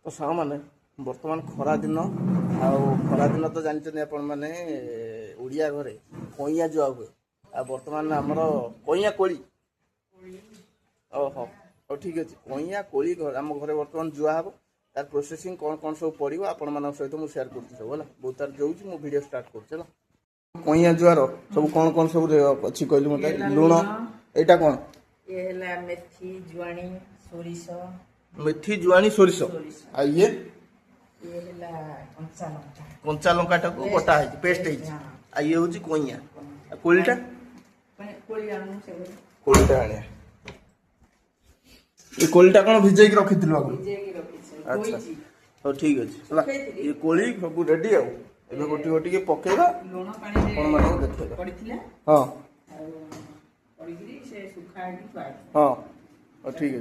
तो साग मैंने बर्तमान खरा दिन खरा दिन तो जानते आपण मैंने ओडिया घरे कईया जुआ हुए आ बर्तमान आमर कईया कोली ओहो ठीक अच्छे कईया कोली आम घरे बर्तमान जुआ हम तार प्रोसेसिंग कौन कौन सब पड़ो आपण मान सहित मुझे सेयार कर सब है बहुत तार जो मुझे वीडियो स्टार्ट कर कईया जुआर सब कौन कौन सब अच्छी कहलु मत लुण यहाँ कौन मेथी जुआणी सोरिष मेथी जुआणी सोरिष आ ये कंचा लंका टाक बटा है पेस्ट है आ ये हूँ कईया कोलीटा कोलीटा आने ये कोलीटा कौन भिजे रखी अच्छा हाँ ठीक अच्छे ये कोली सब रेडी आउ एबे गोटी गोटी के पकेबा कोन माने देखैबा पड़िथिला हां पड़िगिरी से सुखा के हां ठीक है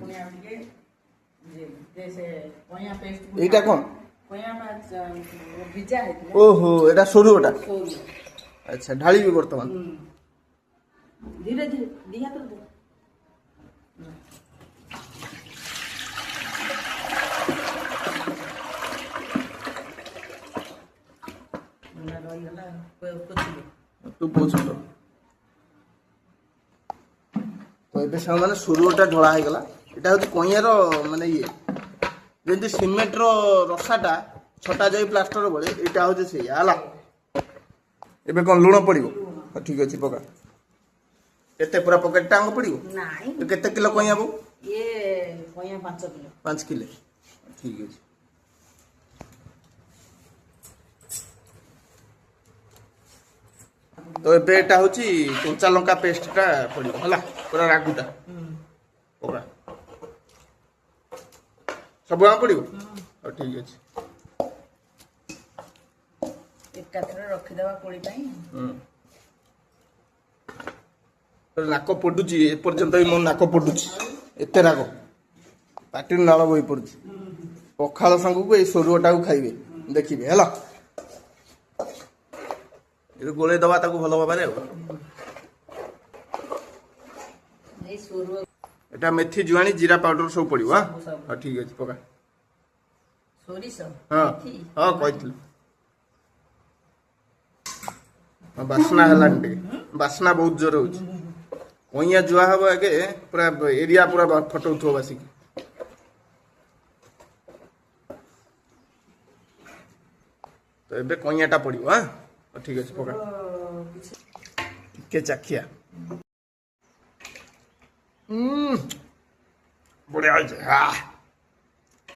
जैसे कोया पेस्ट एटा कोन कोया भिजा है ओहो एटा सोरुटा अच्छा ढाली भी वर्तमान धीरे धीरे दिया तो दे तू पूछ तो ये सब माने सुरुटा ढोला हो गला एटा होती कईयार माने ये जंती सीमेंट रो रसाटा छटा जाई प्लास्टर बळे एटा होती से आला एबे कोन लुण पड़िबो ठीक अछि पका केते पूरा पॉकेट टांग पड़िबो नाही तो केते किलो कईया बो ये कईया 5 किलो 5 किलो ठीक अछि तो एटा हूँ कंचा लंका पेस्टा पड़ो है पूरा रागुटा पका सब गाँव पड़ो ठीक अच्छे नाक पड़ुची एपर्यंत मो नाक पड़ुची एत राग पाटी नाल बही पड़ुची पखाल सांग को ये सोरुटा को खाइबे देखिए है गोले दबा ताको भलो भाबरे एटा मेथी जुआणी जीरा पाउडर सब पड़ो हां ठीक अछि पका सोरिष हां हां कहथिल बासना हला बासना बहुत जोर होछ कईया जुआ हबो आगे पूरा एरिया पूरा फटौथो बासी तो एबे कईयाटा पड़ो हां ठीक अच्छे पका के चाखिया